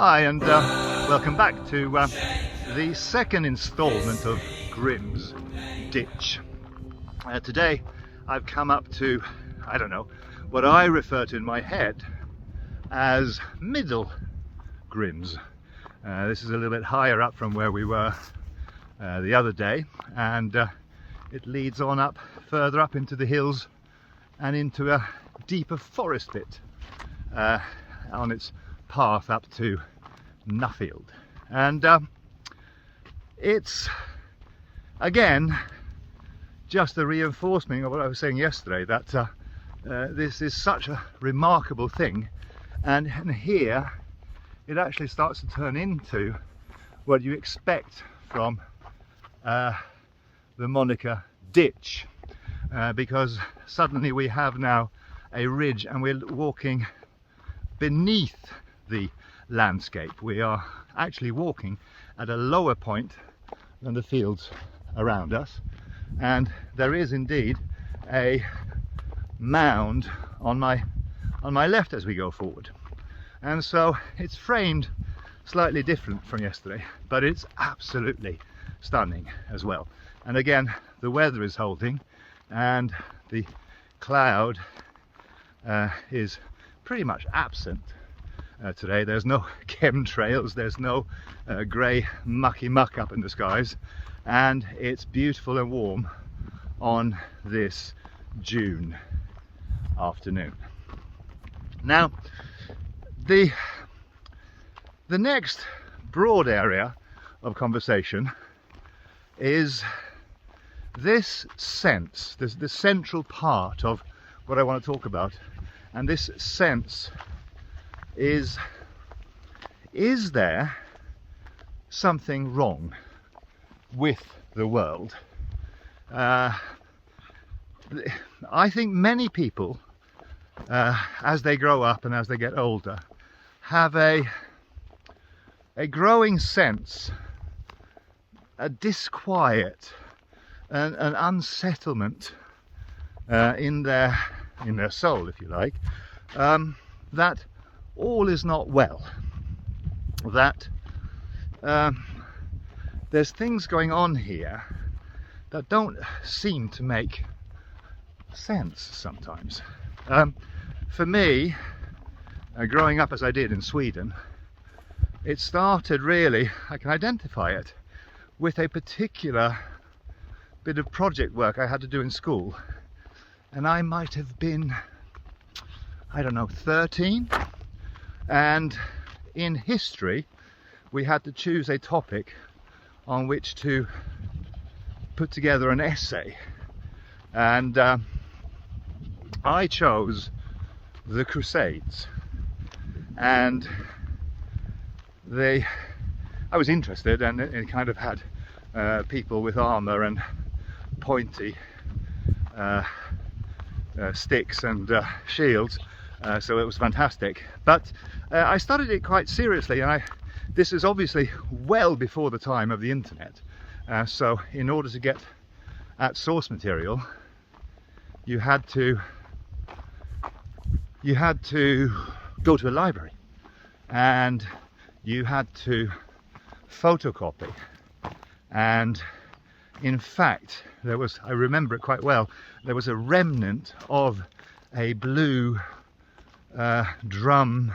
Hi, and welcome back to the second instalment of Grimm's Ditch. Today I've come up to, I don't know, what I refer to in my head as Middle Grimm's. This is a little bit higher up from where we were the other day, and it leads on up further up into the hills and into a deeper forest bit on its path up to Nuffield. And it's again just a reinforcement of what I was saying yesterday, that this is such a remarkable thing, and here it actually starts to turn into what you expect from the moniker ditch, because suddenly we have now a ridge and we're walking beneath the landscape. We are actually walking at a lower point than the fields around us, and there is indeed a mound on my left as we go forward, and so it's framed slightly different from yesterday, but it's absolutely stunning as well. And again, the weather is holding and the cloud is pretty much absent today. There's no chemtrails, there's no grey mucky muck up in the skies, and it's beautiful and warm on this June afternoon. Now the next broad area of conversation is this sense, the central part of what I want to talk about, and this sense is there something wrong with the world? I think many people, as they grow up and as they get older, have a growing sense, a disquiet, an unsettlement in their soul, if you like, that all is not well, that there's things going on here that don't seem to make sense sometimes. For me, growing up as I did in Sweden, it started really, I can identify it, with a particular bit of project work I had to do in school, and I might have been, I don't know, 13, and in history we had to choose a topic on which to put together an essay, and I chose the Crusades, and I was interested, and it kind of had people with armour and pointy sticks and shields, so it was fantastic. But I studied it quite seriously, and this is obviously well before the time of the internet, so in order to get at source material you had to go to a library, and you had to photocopy, and in fact there was, I remember it quite well, there was a remnant of a blue drum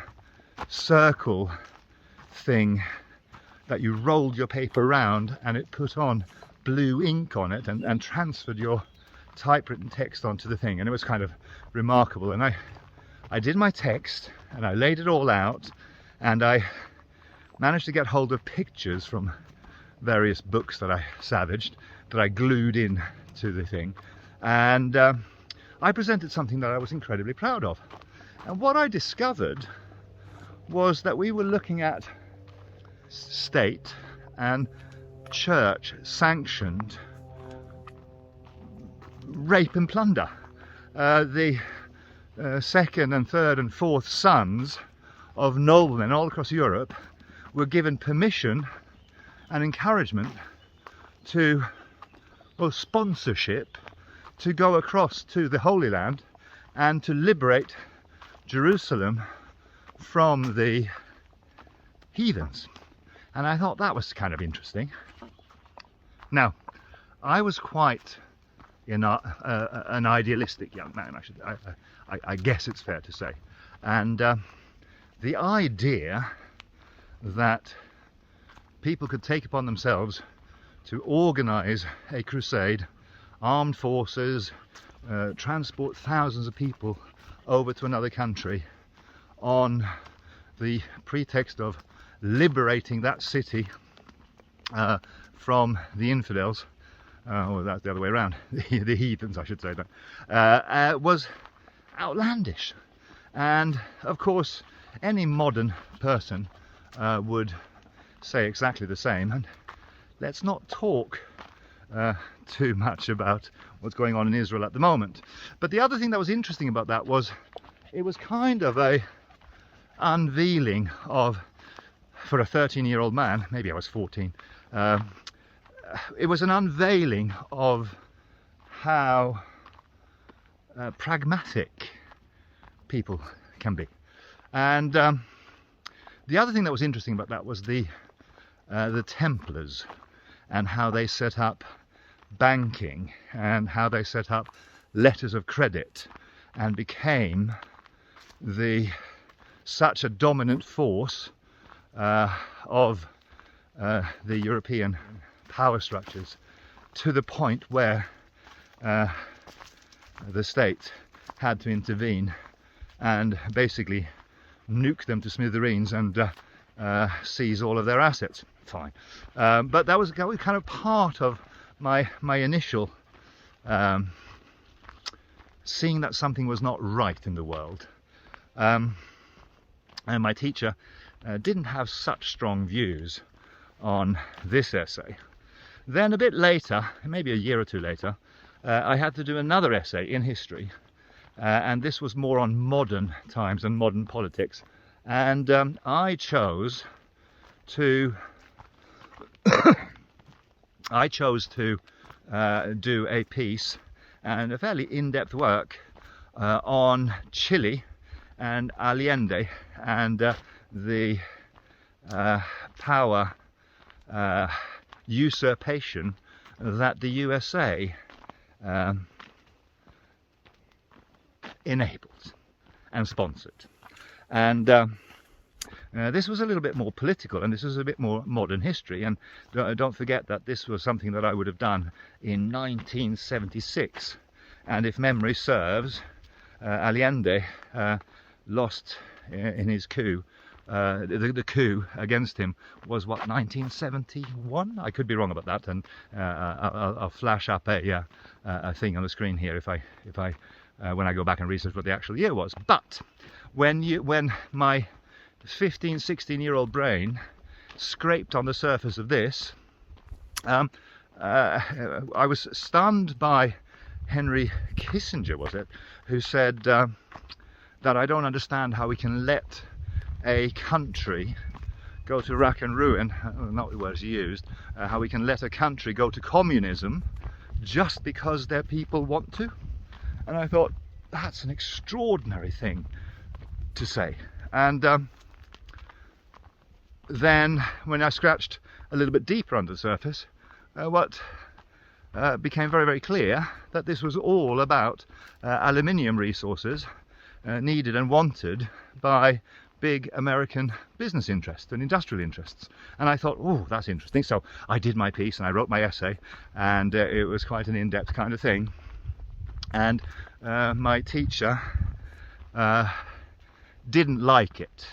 circle thing that you rolled your paper around, and it put on blue ink on it and transferred your typewritten text onto the thing, and it was kind of remarkable. And I did my text and I laid it all out, and I managed to get hold of pictures from various books that I savaged, that I glued in to the thing, and I presented something that I was incredibly proud of. And what I discovered was that we were looking at state and church sanctioned rape and plunder. The second and third and fourth sons of noblemen all across Europe were given permission and encouragement to, or sponsorship, to go across to the Holy Land and to liberate Jerusalem from the heathens. And I thought that was kind of interesting. Now, I was quite an idealistic young man, I guess it's fair to say. And the idea that people could take upon themselves to organise a crusade, armed forces, transport thousands of people over to another country on the pretext of liberating that city from the infidels, or that's the other way around, the heathens I should say, was outlandish. And of course any modern person would say exactly the same. And let's not talk too much about what's going on in Israel at the moment. But the other thing that was interesting about that was it was kind of a unveiling of, for a 13-year-old man, maybe I was 14, it was an unveiling of how pragmatic people can be. And the other thing that was interesting about that was the Templars and how they set up banking and how they set up letters of credit and became such a dominant force of the European power structures, to the point where the state had to intervene and basically nuke them to smithereens and seize all of their assets. Fine. But that was kind of part of my initial seeing that something was not right in the world. And my teacher didn't have such strong views on this essay. Then a bit later, maybe a year or two later, I had to do another essay in history, and this was more on modern times and modern politics. And I chose to do a piece and a fairly in-depth work on Chile and Allende and the power usurpation that the USA enabled and sponsored. And this was a little bit more political, and this was a bit more modern history. And don't forget that this was something that I would have done in 1976. And if memory serves, Allende lost in his coup. The coup against him was what, 1971? I could be wrong about that, and I'll flash up a thing on the screen here if I when I go back and research what the actual year was. But when my 15, 16-year-old brain scraped on the surface of this, I was stunned by Henry Kissinger, was it, who said that I don't understand how we can let a country go to rack and ruin, not the words he used, how we can let a country go to communism just because their people want to. And I thought, that's an extraordinary thing to say. And then when I scratched a little bit deeper under the surface, what became very, very clear that this was all about aluminium resources needed and wanted by big American business interests and industrial interests. And I thought, oh, that's interesting. So I did my piece and I wrote my essay, and it was quite an in-depth kind of thing. And my teacher didn't like it.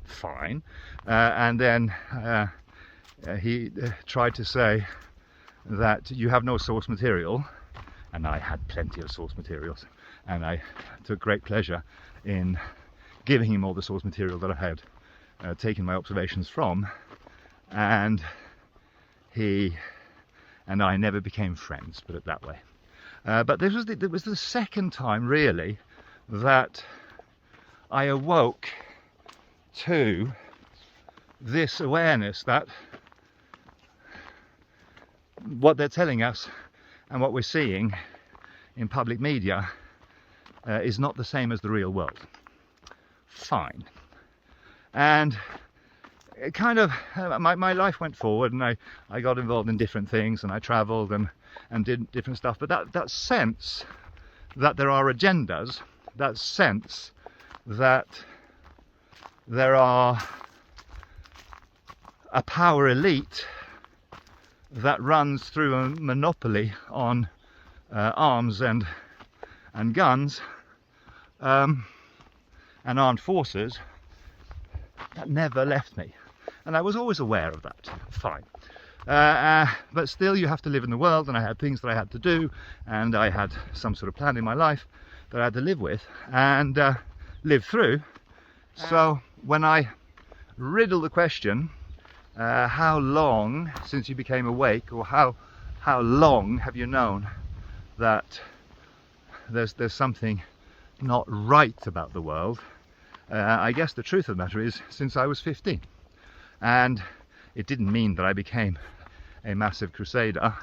Fine. And then he tried to say that you have no source material, and I had plenty of source materials, and I took great pleasure in giving him all the source material that I had taken my observations from, and he and I never became friends, put it that way. But this was the second time really that I awoke to this awareness that what they're telling us and what we're seeing in public media is not the same as the real world. Fine. And it kind of, my life went forward, and I got involved in different things, and I travelled and did different stuff. But that sense that there are agendas, that sense that there are a power elite that runs through a monopoly on arms and guns and armed forces, that never left me. And I was always aware of that. Fine. But still, you have to live in the world, and I had things that I had to do, and I had some sort of plan in my life that I had to live with and live through. So when I riddle the question, how long since you became awake, or how long have you known that there's something not right about the world, I guess the truth of the matter is since I was 15. And it didn't mean that I became a massive crusader,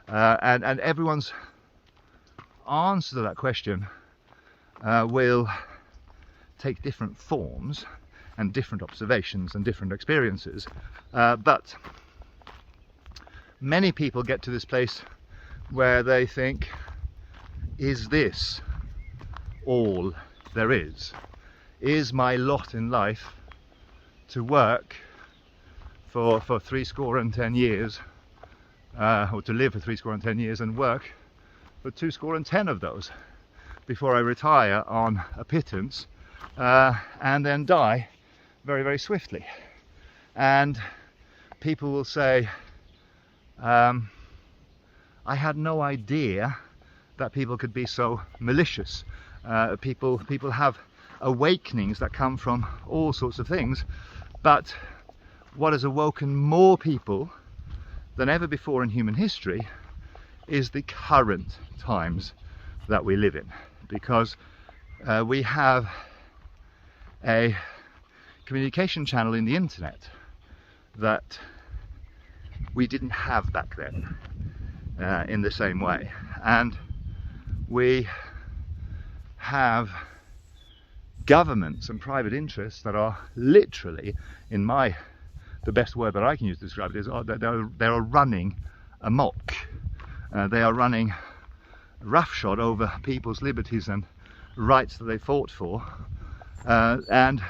and everyone's answer to that question will take different forms and different observations and different experiences, but many people get to this place where they think, is this all there is? Is my lot in life to work for 70 years, or to live for 70 years and work for 20 of those before I retire on a pittance, and then die very, very swiftly? And people will say, I had no idea that people could be so malicious. People have awakenings that come from all sorts of things, but what has awoken more people than ever before in human history is the current times that we live in, because we have a communication channel in the internet that we didn't have back then in the same way, and we have governments and private interests that are literally, the best word that I can use to describe it is they are running amok. They are running roughshod over people's liberties and rights that they fought for, and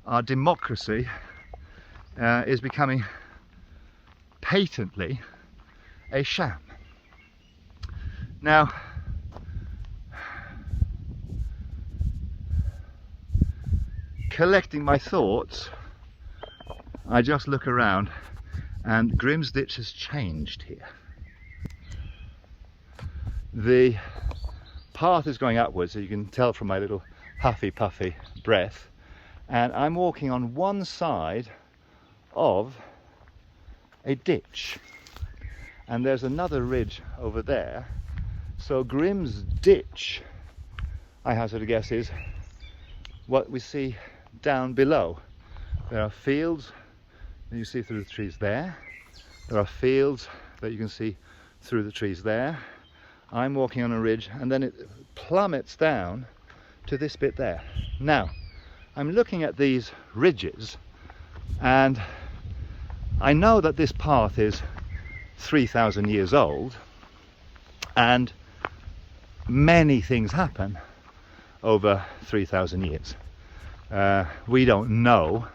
our democracy is becoming patently a sham. Now, collecting my thoughts, I just look around, and Grimm's Ditch has changed here. The path is going upwards, so you can tell from my little huffy puffy breath, and I'm walking on one side of a ditch, and there's another ridge over there. So Grimm's Ditch, I hazard a guess, is what we see down below. There are fields that you see through the trees there. There are fields that you can see through the trees there. I'm walking on a ridge, and then it plummets down to this bit there. Now, I'm looking at these ridges, and I know that this path is 3,000 years old, and many things happen over 3,000 years. We don't know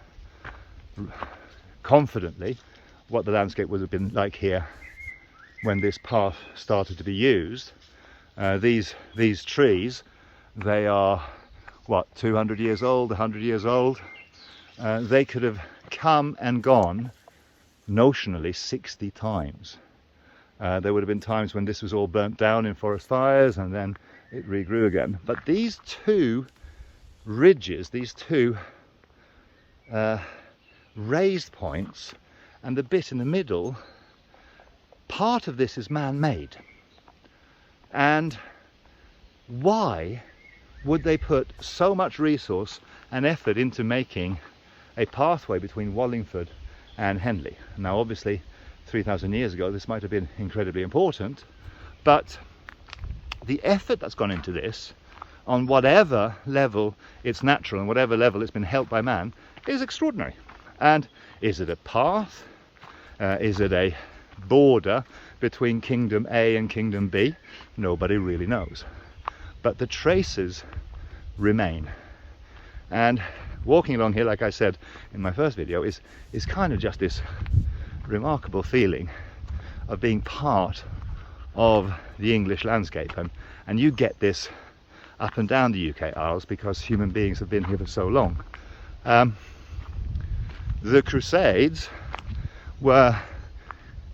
confidently what the landscape would have been like here when this path started to be used. These trees, they are what, 200 years old, 100 years old. They could have come and gone notionally 60 times. There would have been times when this was all burnt down in forest fires, and then it regrew again. But these two ridges, these two raised points, and the bit in the middle, part of this is man-made. And why would they put so much resource and effort into making a pathway between Wallingford and Henley? Now, obviously, 3,000 years ago, this might have been incredibly important, but the effort that's gone into this, on whatever level it's natural and whatever level it's been helped by man, is extraordinary. And is it a path? Is it a border between Kingdom A and Kingdom B? Nobody really knows. But the traces remain. And walking along here, like I said in my first video, is kind of just this remarkable feeling of being part of the English landscape. And you get this up and down the UK Isles because human beings have been here for so long. The Crusades were,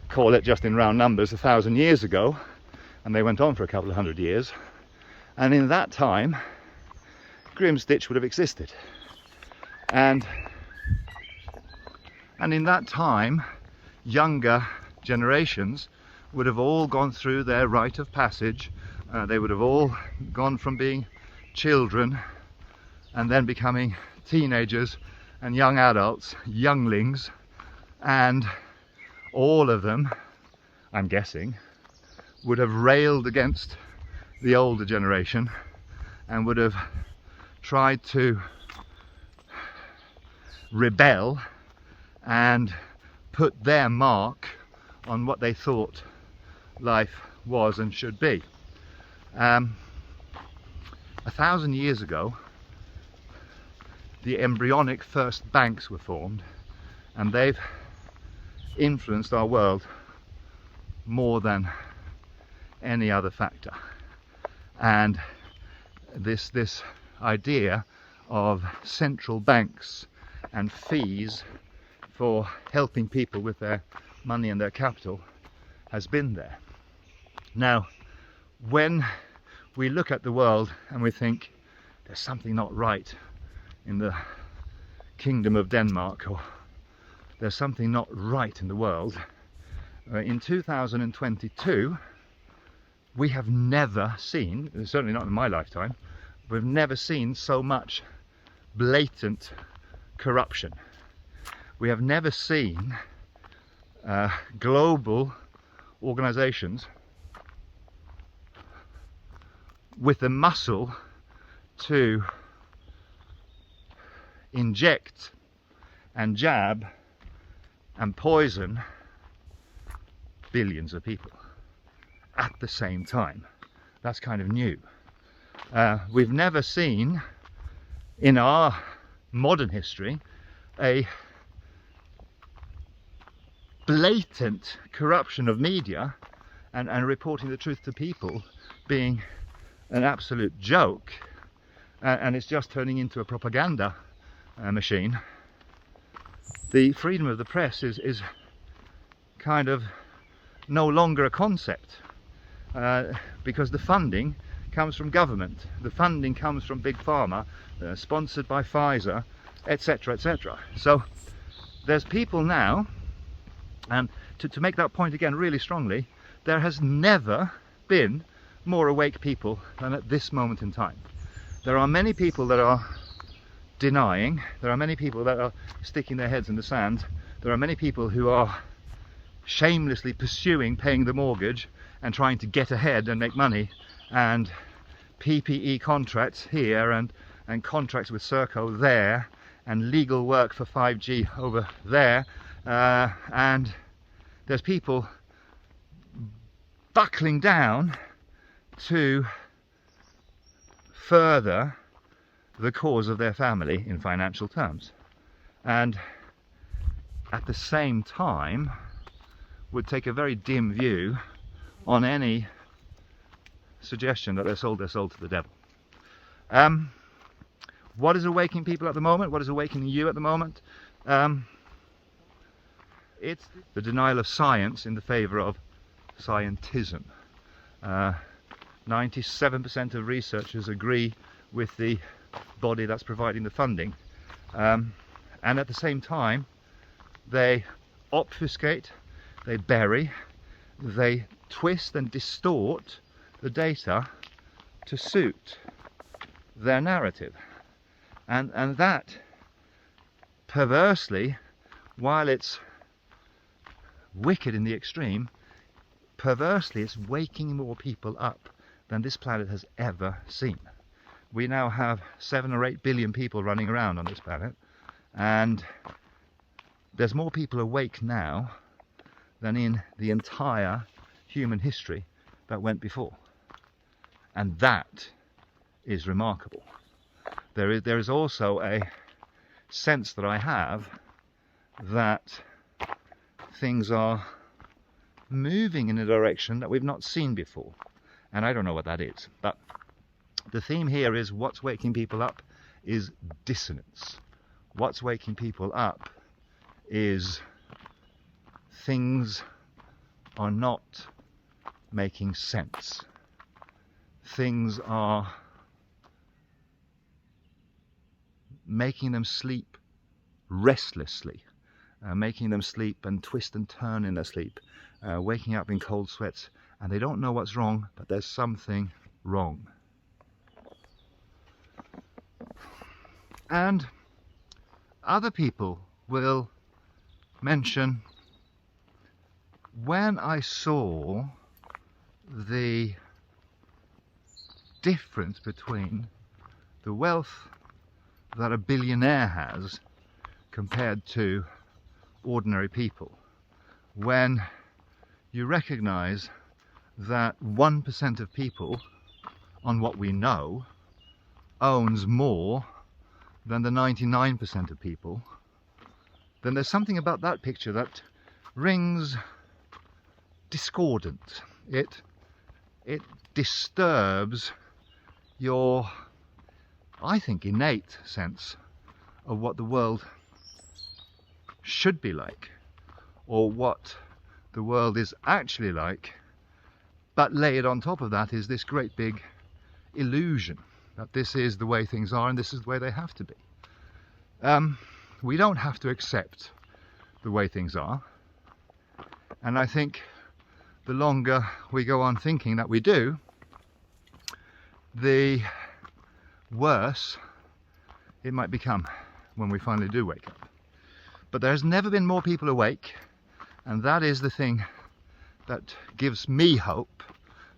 call it just in round numbers, 1,000 years ago, and they went on for a couple of hundred years. And in that time, Grimm's Ditch would have existed. And in that time, younger generations would have all gone through their rite of passage. They would have all gone from being children and then becoming teenagers and young adults, younglings, and all of them, I'm guessing, would have railed against the older generation and would have tried to rebel and put their mark on what they thought life was and should be. 1,000 years ago, the embryonic first banks were formed, and they've influenced our world more than any other factor. And this idea of central banks and fees for helping people with their money and their capital has been there. Now, when we look at the world and we think there's something not right in the Kingdom of Denmark, or there's something not right in the world, in 2022 we have never seen, certainly not in my lifetime, we've never seen so much blatant corruption. We have never seen global organizations with the muscle to inject and jab and poison billions of people at the same time. That's kind of new. We've never seen in our modern history a blatant corruption of media and reporting the truth to people being an absolute joke, and it's just turning into a propaganda machine. The freedom of the press is kind of no longer a concept, because the funding comes from government, the funding comes from big pharma, sponsored by Pfizer, etc., etc. So there's people now, and to make that point again really strongly, there has never been more awake people than at this moment in time. There are many people that are denying, there are many people that are sticking their heads in the sand, there are many people who are shamelessly pursuing paying the mortgage and trying to get ahead and make money, and PPE contracts here and contracts with Serco there, and legal work for 5G over there, and there's people buckling down to further the cause of their family in financial terms, and at the same time would take a very dim view on any suggestion that they're sold to the devil. What is awakening people at the moment? What is awakening you at the moment? It's the denial of science in the favour of scientism. 97% of researchers agree with the body that's providing the funding, and at the same time they obfuscate, they bury, they twist and distort the data to suit their narrative, and that perversely, while it's wicked in the extreme, perversely it's waking more people up than this planet has ever seen. We now have 7 or 8 billion people running around on this planet, and there's more people awake now than in the entire human history that went before. And that is remarkable. There is also a sense that I have that things are moving in a direction that we've not seen before. And I don't know what that is. But the theme here is what's waking people up is dissonance. What's waking people up is things are not making sense. Things are making them sleep restlessly, making them sleep and twist and turn in their sleep, waking up in cold sweats, and they don't know what's wrong, but there's something wrong. And other people will mention, when I saw the difference between the wealth that a billionaire has compared to ordinary people, when you recognize that 1% of people, on what we know, owns more than the 99% of people, then there's something about that picture that rings discordant. It disturbs your, I think, innate sense of what the world should be like, or what the world is actually like, but layered on top of that is this great big illusion that this is the way things are and this is the way they have to be. We don't have to accept the way things are, and I think the longer we go on thinking that we do, the worse it might become when we finally do wake up. But there has never been more people awake, and that is the thing that gives me hope,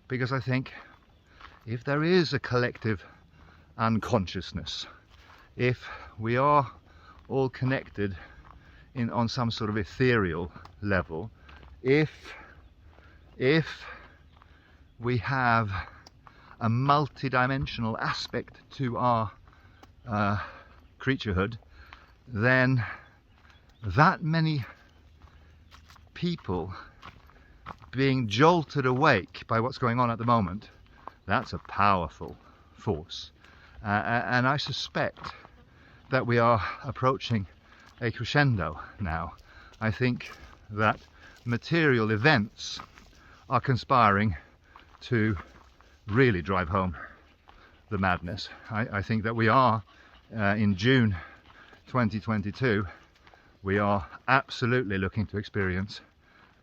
because I think if there is a collective unconsciousness, if we are all connected on some sort of ethereal level, if we have a multi-dimensional aspect to our creaturehood, then that many people being jolted awake by what's going on at the moment, that's a powerful force. And I suspect that we are approaching a crescendo now. I think that material events are conspiring to really drive home the madness. I think that we are, in June 2022, we are absolutely looking to experience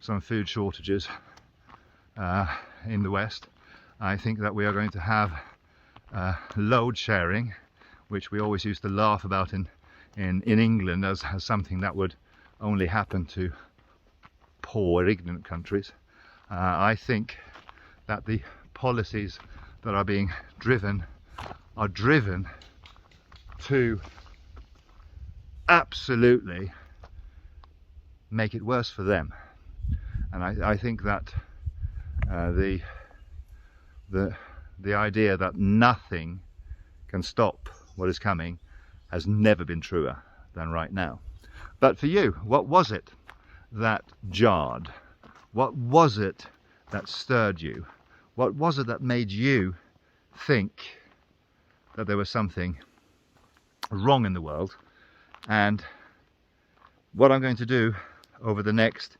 some food shortages in the West. I think that we are going to have load sharing, which we always used to laugh about in England as something that would only happen to poor, ignorant countries. I think that the policies that are being driven are driven to absolutely make it worse for them. And I think that the idea that nothing can stop what is coming has never been truer than right now. But for you, what was it that jarred? What was it that stirred you? What was it that made you think that there was something wrong in the world? And what I'm going to do over the next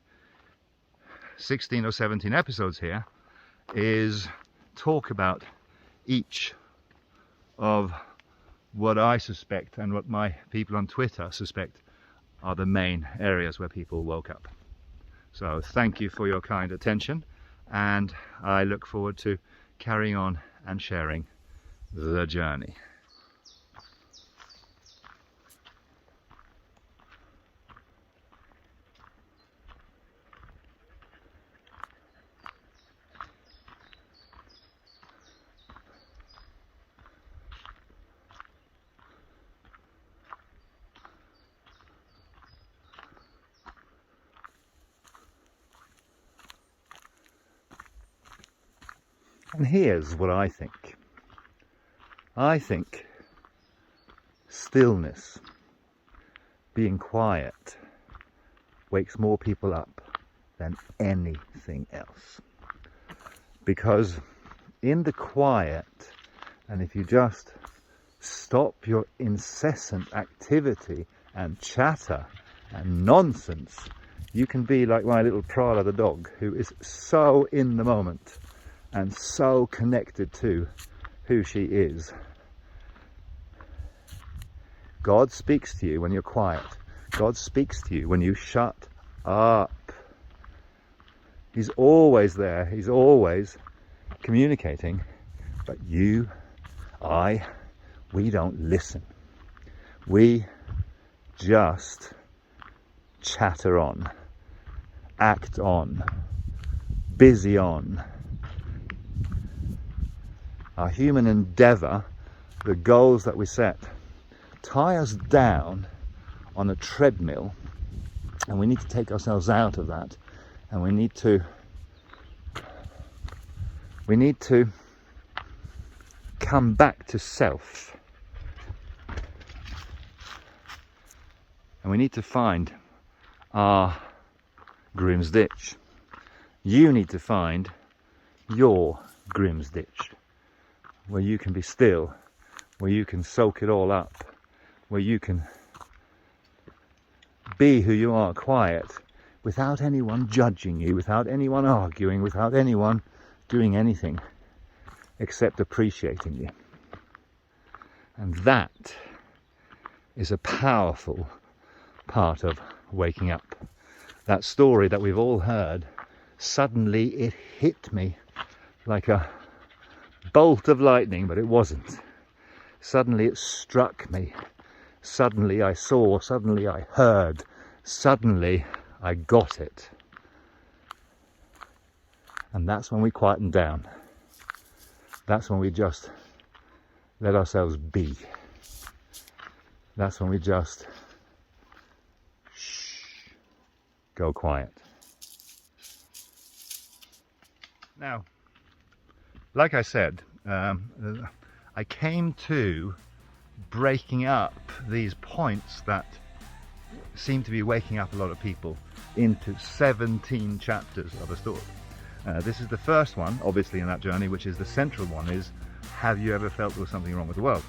16 or 17 episodes here is talk about each of what I suspect and what my people on Twitter suspect are the main areas where people woke up. So thank you for your kind attention, and I look forward to carrying on and sharing the journey. And here's what I think. I think stillness, being quiet, wakes more people up than anything else. Because in the quiet, and if you just stop your incessant activity and chatter and nonsense, you can be like my little Prada the dog, who is so in the moment and so connected to who she is. God speaks to you when you're quiet. God speaks to you when you shut up. He's always there. He's always communicating. But you, we don't listen. We just chatter on, act on, busy on. Our human endeavour, the goals that we set, tie us down on a treadmill, and we need to take ourselves out of that, and we need to come back to self, and we need to find our Grimm's ditch. You need to find your Grimm's ditch, where you can be still, where you can soak it all up, where you can be who you are, quiet, without anyone judging you, without anyone arguing, without anyone doing anything except appreciating you. And that is a powerful part of waking up. That story that we've all heard, suddenly it hit me like a bolt of lightning, but it wasn't. Suddenly it struck me. Suddenly I saw, suddenly I heard, suddenly I got it. And that's when we quieten down. That's when we just let ourselves be. That's when we just go quiet. Now, like I said, I came to breaking up these points that seem to be waking up a lot of people into 17 chapters of a story. This is the first one, obviously, in that journey, which is the central one, is have you ever felt there was something wrong with the world?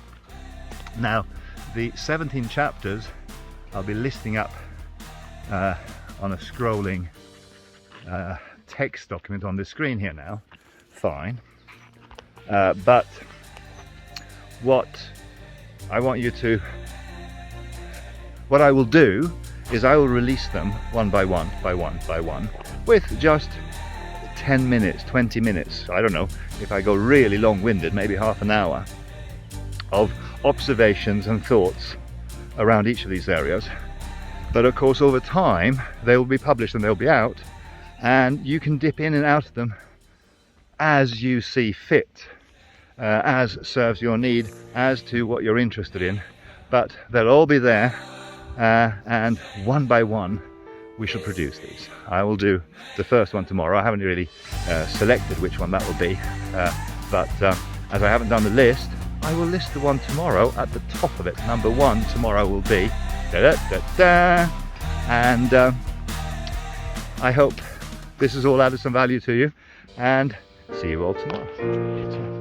Now, the 17 chapters I'll be listing up on a scrolling text document on the screen here now. Fine. But what I want you to, what I will do is I will release them one by one, with just 10 minutes, 20 minutes, I don't know, if I go really long-winded, maybe half an hour, of observations and thoughts around each of these areas. But of course, over time, they will be published and they'll be out, and you can dip in and out of them as you see fit, as serves your need, as to what you're interested in. But they'll all be there, and one by one we shall produce these. I will do the first one tomorrow. I haven't really selected which one that will be, but as I haven't done the list, I will list the one tomorrow at the top of it. Number one tomorrow will be da-da-da-da, and I hope this has all added some value to you, and see you all tomorrow.